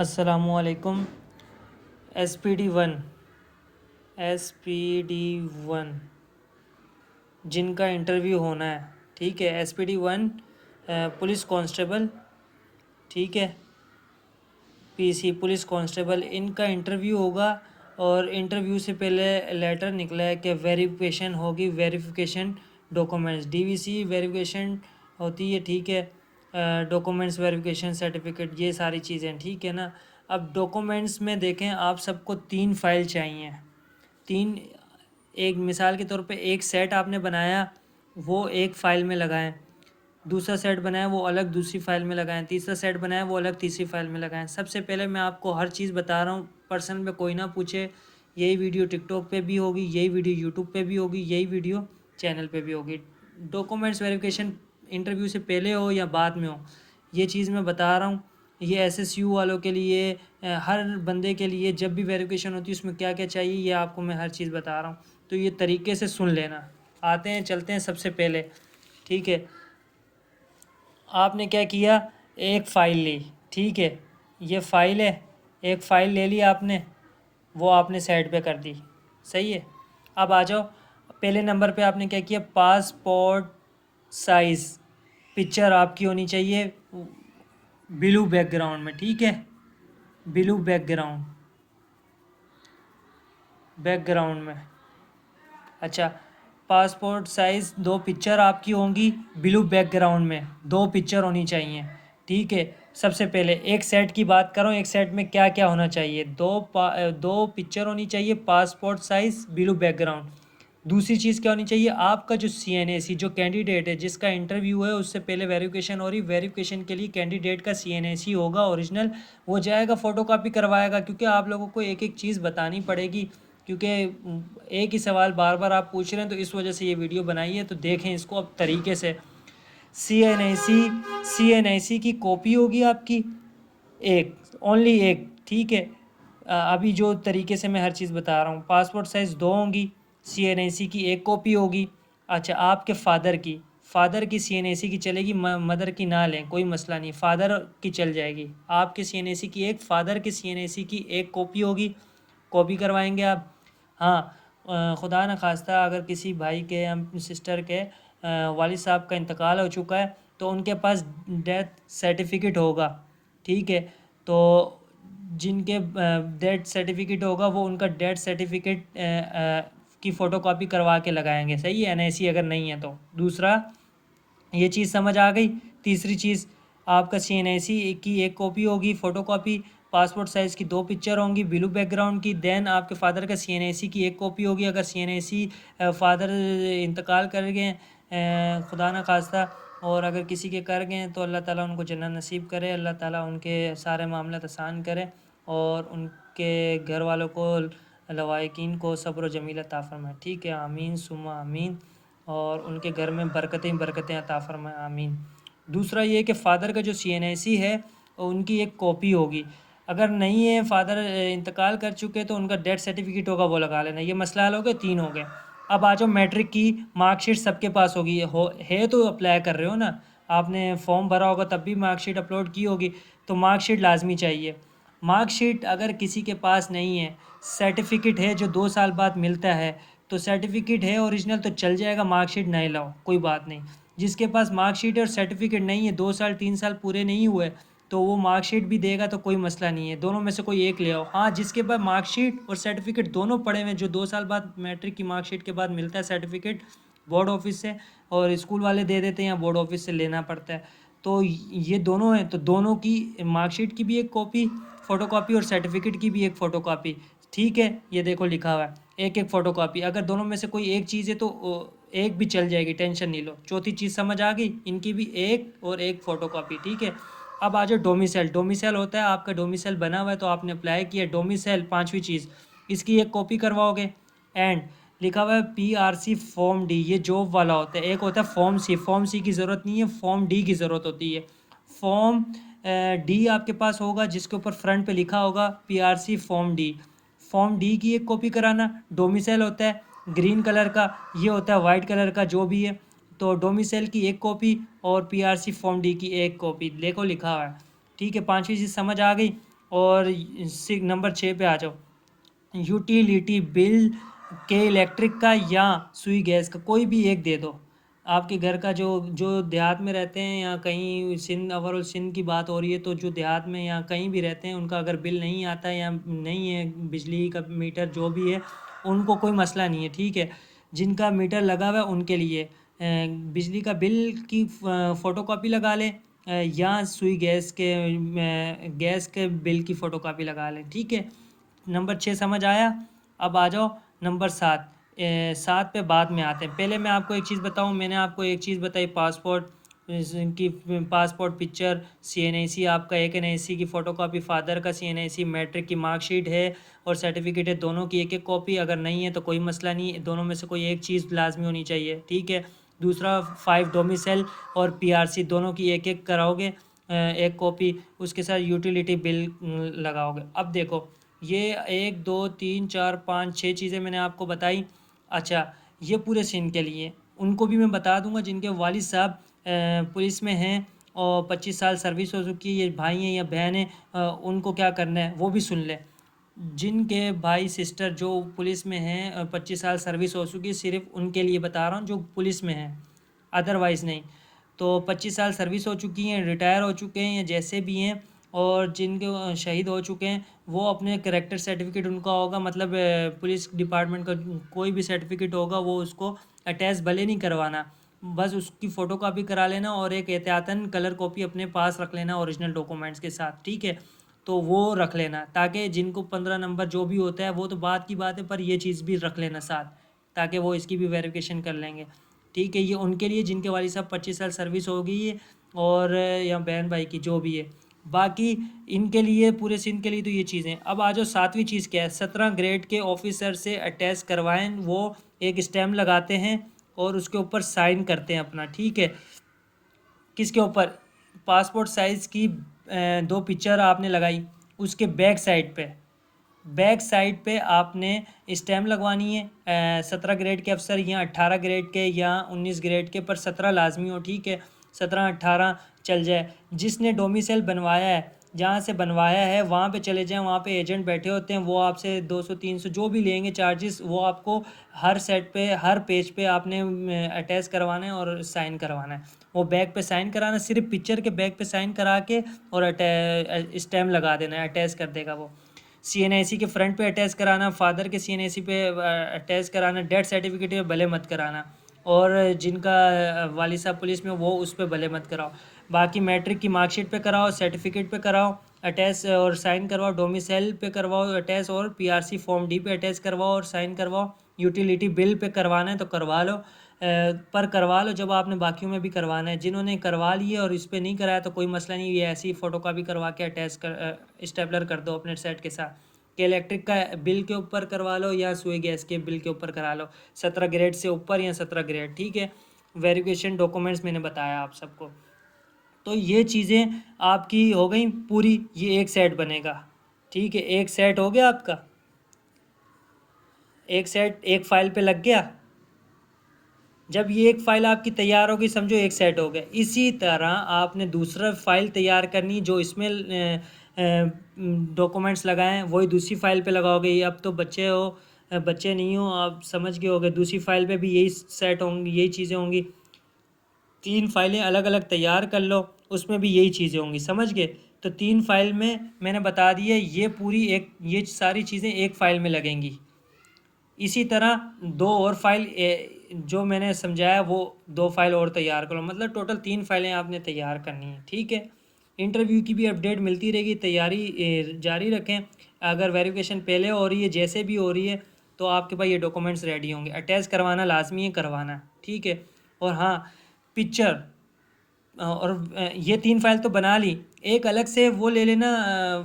अस्सलामुअलैकुम। SPD 1 SPD 1 जिनका interview होना है, ठीक है। SPD 1 पुलिस कांस्टेबल, ठीक है। PC पुलिस कांस्टेबल, इनका इंटरव्यू होगा। और इंटरव्यू से पहले लेटर निकला है कि वेरिफिकेशन होगी, वेरिफिकेशन डॉक्यूमेंट्स, DVC वेरिफिकेशन होती है, ठीक है। डॉक्यूमेंट्स वेरिफिकेशन सर्टिफिकेट, ये सारी चीज़ें, ठीक है ना। अब डॉक्यूमेंट्स में देखें, आप सबको 3 फाइल चाहिए। 3, एक मिसाल के तौर पे एक सेट आपने बनाया, वो एक फ़ाइल में लगाएं। दूसरा सेट बनाया, वो अलग दूसरी फ़ाइल में लगाएं। तीसरा सेट बनाया, वो अलग तीसरी फ़ाइल में लगाएं। सबसे पहले मैं आपको हर चीज़ बता रहा हूँ, पर्सनल में कोई ना पूछे। यही वीडियो टिकटॉक पे भी होगी, यही वीडियो यूट्यूब पे भी होगी, यही वीडियो चैनल पे भी होगी। डॉक्यूमेंट्स वेरिफिकेशन इंटरव्यू से पहले हो या बाद में हो, ये चीज़ मैं बता रहा हूँ। ये SSU वालों के लिए, हर बंदे के लिए जब भी वेरिफिकेशन होती है उसमें क्या क्या चाहिए, ये आपको मैं हर चीज़ बता रहा हूँ। तो ये तरीके से सुन लेना। आते हैं, चलते हैं सबसे पहले, ठीक है। आपने क्या किया, एक फ़ाइल ली, ठीक है। ये फ़ाइल है, एक फ़ाइल ले ली आपने, वो आपने साइड पे कर दी, सही है। अब आ जाओ, पहले नंबर पे आपने क्या किया, पासपोर्ट साइज़ पिक्चर आपकी होनी चाहिए ब्लू बैकग्राउंड में, ठीक है। ब्लू बैकग्राउंड में, अच्छा। पासपोर्ट साइज़ 2 पिक्चर आपकी होंगी ब्लू बैकग्राउंड में, 2 पिक्चर होनी चाहिए, ठीक है। सबसे पहले एक सेट की बात करो, एक सेट में क्या क्या होना चाहिए, 2 पिक्चर होनी चाहिए, पासपोर्ट साइज़ ब्लू बैकग्राउंड। दूसरी चीज़ क्या होनी चाहिए, आपका जो CNAC जो कैंडिडेट है जिसका इंटरव्यू है, उससे पहले वेरिफिकेशन हो रही, वेरिफिकेशन के लिए कैंडिडेट का CNAC होगा ओरिजिनल, वो जाएगा फ़ोटोकॉपी करवाएगा। क्योंकि आप लोगों को एक एक चीज़ बतानी पड़ेगी, क्योंकि एक ही सवाल बार बार आप पूछ रहे हैं, तो इस वजह से ये वीडियो बनाई है। तो देखें इसको अब तरीके से। CNAC की कॉपी होगी आपकी, एक, ओनली एक, ठीक है। अभी जो तरीके से मैं हर चीज़ बता रहा हूँ, पासपोर्ट साइज़ 2 होंगी, CNAC की एक कॉपी होगी। अच्छा, आपके फादर की CNAC की चलेगी, मदर की ना लें, कोई मसला नहीं, फादर की चल जाएगी। आपके CNAC की एक, फादर के CNAC की एक कॉपी होगी, कॉपी करवाएंगे आप। हाँ, खुदा न खास्ता अगर किसी भाई के या सिस्टर के वालिद साहब का इंतकाल हो चुका है, तो उनके पास डेथ सर्टिफिकेट होगा, ठीक है। तो जिनके डेथ सर्टिफिकेट होगा, वो उनका डेथ सर्टिफिकेट की फ़ोटोकॉपी करवा के लगाएंगे, सही है। NIC अगर नहीं है तो। दूसरा, ये चीज़ समझ आ गई। तीसरी चीज़, आपका CNIC की एक कॉपी होगी फ़ोटोकॉपी, पासपोर्ट साइज़ की 2 पिक्चर होंगी ब्लू बैकग्राउंड की। देन आपके फादर का CNIC की एक कॉपी होगी। अगर CNIC फादर इंतकाल कर गए, खुदा न खास्ता, और अगर किसी के कर गए तो अल्लाह ताला उनको जन्नत नसीब करे, अल्लाह ताला उनके सारे मामला आसान करे, और उनके घर वालों को, लवाहिकीन को सब्र जमील अता फरमाए, ठीक है। आमीन सुम्मा आमीन। और उनके घर में बरकतें बरकतें अता फरमाए, आमीन। दूसरा ये कि फ़ादर का जो CNIC है, उनकी एक कॉपी होगी। अगर नहीं है, फ़ादर इंतकाल कर चुके, तो उनका डेथ सर्टिफिकेट होगा, वो लगा लेना। ये मसला हल हो गया, 3 हो गए। अब आ जाओ, मैट्रिक की मार्कशीट सबके पास होगी, है तो अप्लाई कर रहे हो ना, आपने फॉर्म भरा होगा तब भी मार्कशीट अपलोड की होगी, तो मार्कशीट लाजमी चाहिए। मार्कशीट अगर किसी के पास नहीं है, सर्टिफिकेट है जो 2 साल बाद मिलता है, तो सर्टिफिकेट है ओरिजिनल तो चल जाएगा, मार्कशीट नहीं लाओ, कोई बात नहीं। जिसके पास मार्कशीट और सर्टिफिकेट नहीं है, 2 साल 3 साल पूरे नहीं हुए, तो वो मार्कशीट भी देगा, तो कोई मसला नहीं है, दोनों में से कोई एक ले आओ। हाँ, जिसके पास मार्कशीट और सर्टिफिकेट दोनों पड़े हुए हैं, जो 2 साल बाद मैट्रिक की मार्कशीट के बाद मिलता है सर्टिफिकेट बोर्ड ऑफिस से, और स्कूल वाले दे देते हैं, या बोर्ड ऑफिस से लेना पड़ता है, तो ये दोनों हैं। तो दोनों की, मार्कशीट की भी एक कॉपी फ़ोटोकॉपी और सर्टिफिकेट की भी एक फ़ोटोकॉपी, ठीक है। ये देखो लिखा हुआ है, एक एक फ़ोटोकॉपी। अगर दोनों में से कोई एक चीज़ है तो एक भी चल जाएगी, टेंशन नहीं लो। चौथी चीज़ समझ आ गई, इनकी भी एक और एक फ़ोटोकॉपी, ठीक है। अब आ जाओ डोमिसाइल। डोमिसाइल होता है, आपका डोमिसाइल बना हुआ है तो आपने अप्लाई किया, डोमिसाइल 5वीं चीज़, इसकी एक कॉपी करवाओगे। एंड लिखा हुआ है PRC फॉर्म D, ये जॉब वाला होता है। एक होता है फॉर्म C, फॉर्म C की ज़रूरत नहीं है, फॉर्म D की ज़रूरत होती है। फॉर्म D आपके पास होगा, जिसके ऊपर फ्रंट पे लिखा होगा PRC form D। Form D की एक कॉपी कराना। डोमिसाइल होता है ग्रीन कलर का, ये होता है वाइट कलर का, जो भी है। तो डोमिसाइल की एक कॉपी और PRC फॉर्म D की एक कॉपी, देखो लिखा हुआ है, ठीक है। 5वीं चीज़ समझ आ गई। और नंबर 6 पे आ जाओ, यूटिलिटी बिल के इलेक्ट्रिक का या सुई गैस का कोई भी एक दे दो। आपके घर का जो जो देहात में रहते हैं या कहीं सिंध, ओवरऑल सिंध की बात हो रही है, तो जो देहात में या कहीं भी रहते हैं उनका अगर बिल नहीं आता है या नहीं है बिजली का मीटर जो भी है, उनको कोई मसला नहीं है, ठीक है। जिनका मीटर लगा हुआ है उनके लिए बिजली का बिल की फ़ोटोकॉपी लगा लें, या सुई गैस के बिल की फ़ोटोकॉपी लगा लें, ठीक है। नंबर 6 समझ आया। अब आ जाओ नंबर 7। 7 पे बाद में आते हैं। पहले मैं आपको एक चीज़ बताऊं, मैंने आपको एक चीज़ बताई, पासपोर्ट की पासपोर्ट पिक्चर, CNAC आपका, एक NIC की फ़ोटोकॉपी, फादर का CNAC, मैट्रिक की मार्कशीट है और सर्टिफिकेट है, दोनों की एक एक कॉपी। अगर नहीं है तो कोई मसला नहीं, दोनों में से कोई एक चीज़ लाजमी होनी चाहिए, ठीक है। दूसरा 5 डोमिसाइल और PRC दोनों की एक एक कराओगे, एक कॉपी, उसके साथ यूटिलिटी बिल लगाओगे। अब देखो, ये 1 2 3 4 5 6 चीज़ें मैंने आपको बताई। अच्छा, ये पूरे सिंध के लिए, उनको भी मैं बता दूंगा जिनके वालिद साहब पुलिस में हैं और 25 साल सर्विस हो चुकी है, ये भाई हैं या बहन हैं, उनको क्या करना है वो भी सुन लें। जिनके भाई सिस्टर जो पुलिस में हैं, 25 साल सर्विस हो चुकी है, सिर्फ उनके लिए बता रहा हूँ जो पुलिस में हैं, अदरवाइज़ नहीं। तो 25 साल सर्विस हो चुकी हैं, रिटायर हो चुके हैं या जैसे भी हैं, और जिनके शहीद हो चुके हैं, वो अपने करेक्टर सर्टिफिकेट उनका होगा, मतलब पुलिस डिपार्टमेंट का कोई भी सर्टिफिकेट होगा वो उसको अटैच भले नहीं करवाना, बस उसकी फ़ोटोकॉपी करा लेना और एक एहतियातन कलर कॉपी अपने पास रख लेना ओरिजिनल डॉक्यूमेंट्स के साथ, ठीक है। तो वो रख लेना, ताकि जिनको 15 नंबर जो भी होता है वो तो बात की बात है, पर ये चीज़ भी रख लेना साथ, ताकि वो इसकी भी वेरिफिकेशन कर लेंगे, ठीक है। ये उनके लिए जिनके वालिद साहब 25 साल सर्विस हो गई है, और या बहन भाई की जो भी है। बाकी इनके लिए, पूरे सिंध के लिए तो ये चीज़ें। अब आ जाओ 7वीं चीज़ क्या है, 17 ग्रेड के ऑफिसर से अटैच करवाएं, वो एक स्टैम्प लगाते हैं और उसके ऊपर साइन करते हैं अपना, ठीक है। किसके ऊपर? पासपोर्ट साइज़ की 2 पिक्चर आपने लगाई, उसके बैक साइड पे आपने स्टैम्प लगवानी है। 17 ग्रेड के अफसर या 18 ग्रेड के या 19 ग्रेड के, पर 17 लाजमी हो, ठीक है। 17 18 चल जाए। जिसने डोमिसाइल बनवाया है, जहाँ से बनवाया है वहाँ पे चले जाएं, वहाँ पे एजेंट बैठे होते हैं, वो आपसे 200 300 जो भी लेंगे चार्जेस, वो आपको हर सेट पे, हर पेज पे आपने अटैच करवाना है और साइन करवाना है। वो बैग पे साइन कराना, सिर्फ पिक्चर के बैग पे साइन करा के और स्टैम्प लगा देना है, अटैच कर देगा वो। CNIC के फ्रंट पे अटैच कराना, फादर के CNIC पे अटैच कराना, डेथ सर्टिफिकेट पे भले मत कराना, और जिनका वालिद साहब पुलिस में वो उस पर भले मत कराओ। बाकी मैट्रिक की मार्कशीट पे कराओ, सर्टिफिकेट पे कराओ अटैच और साइन करवाओ, डोमिसाइल पे करवाओ अटैच, और PRC फॉर्म D पे अटैच करवाओ और साइन करवाओ। यूटिलिटी बिल पे करवाना है तो करवा लो, पर करवा लो जब आपने बाकियों में भी करवाना है। जिन्होंने करवा लिए और इस पर नहीं कराया तो कोई मसला नहीं, ये ऐसी फ़ोटोकॉपी करवा के अटैच कर स्टेपलर कर दो अपने सेट के साथ, कि इलेक्ट्रिक का बिल के ऊपर करवा लो या सुई गैस के बिल के ऊपर करा लो, 17 ग्रेड से ऊपर या 17 ग्रेड, ठीक है। वेरिफिकेशन डॉक्यूमेंट्स मैंने बताया आप सबको। तो ये चीज़ें आपकी हो गई पूरी, ये एक सेट बनेगा, ठीक है। एक सेट हो गया आपका, एक सेट एक फाइल पे लग गया। जब ये एक फ़ाइल आपकी तैयार होगी, समझो एक सेट हो गया। इसी तरह आपने दूसरा फ़ाइल तैयार करनी, जो इसमें डॉक्यूमेंट्स लगाए हैं वही दूसरी फ़ाइल पे लगाओगे। ये अब तो बच्चे हो, बच्चे नहीं हो, आप समझ गए होगे। दूसरी फ़ाइल पे भी यही सेट होंगी, यही चीज़ें होंगी। 3 फाइलें अलग अलग तैयार कर लो, उसमें भी यही चीज़ें होंगी, समझ गए। तो 3 फाइल में मैंने बता दिया, ये पूरी एक, ये सारी चीज़ें एक फ़ाइल में लगेंगी। इसी तरह 2 और फाइल जो मैंने समझाया वो 2 फाइल और तैयार करो, मतलब टोटल 3 फाइलें आपने तैयार करनी है, ठीक है। इंटरव्यू की भी अपडेट मिलती रहेगी, तैयारी जारी रखें। अगर वेरिफिकेशन पहले हो रही है, जैसे भी हो रही है, तो आपके पास ये डॉक्यूमेंट्स रेडी होंगे। अटैच करवाना लाजमी है, करवाना, ठीक है। और हाँ, पिक्चर और ये 3 फाइल तो बना ली, एक अलग से वो ले लेना,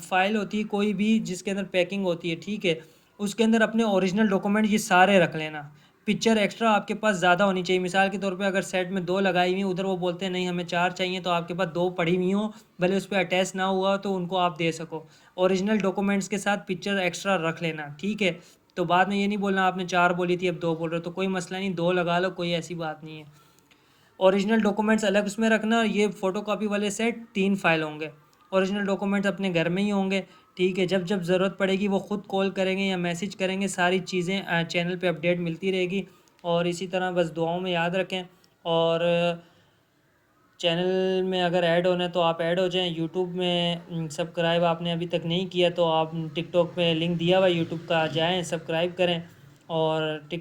फाइल होती है कोई भी जिसके अंदर पैकिंग होती है, ठीक है। उसके अंदर अपने ओरिजिनल डॉक्यूमेंट ये सारे रख लेना। पिक्चर एक्स्ट्रा आपके पास ज़्यादा होनी चाहिए। मिसाल के तौर पे अगर सेट में 2 लगाई हुई, उधर वो बोलते हैं नहीं हमें 4 चाहिए, तो आपके पास 2 पड़ी हुई हो, भले उस पर अटैच ना हुआ तो उनको आप दे सको। ओरिजिनल डॉक्यूमेंट्स के साथ पिक्चर एक्स्ट्रा रख लेना, ठीक है। तो बाद में ये नहीं बोलना आपने 4 बोली थी अब 2 बोल रहे हो, तो कोई मसला नहीं, 2 लगा लो, कोई ऐसी बात नहीं है। ओरिजिनल डॉक्यूमेंट्स अलग उसमें रखना, और ये फ़ोटोकॉपी वाले सेट 3 फाइल होंगे। ओरिजिनल डॉक्यूमेंट्स अपने घर में ही होंगे, ठीक है, जब जब ज़रूरत पड़ेगी वो ख़ुद कॉल करेंगे या मैसेज करेंगे, सारी चीज़ें चैनल पे अपडेट मिलती रहेगी। और इसी तरह बस दुआओं में याद रखें। और चैनल में अगर ऐड होना है तो आप ऐड हो जाएं। यूट्यूब में सब्सक्राइब आपने अभी तक नहीं किया तो आप टिकटॉक पे लिंक दिया हुआ यूट्यूब का, जाएं सब्सक्राइब करें। और टिक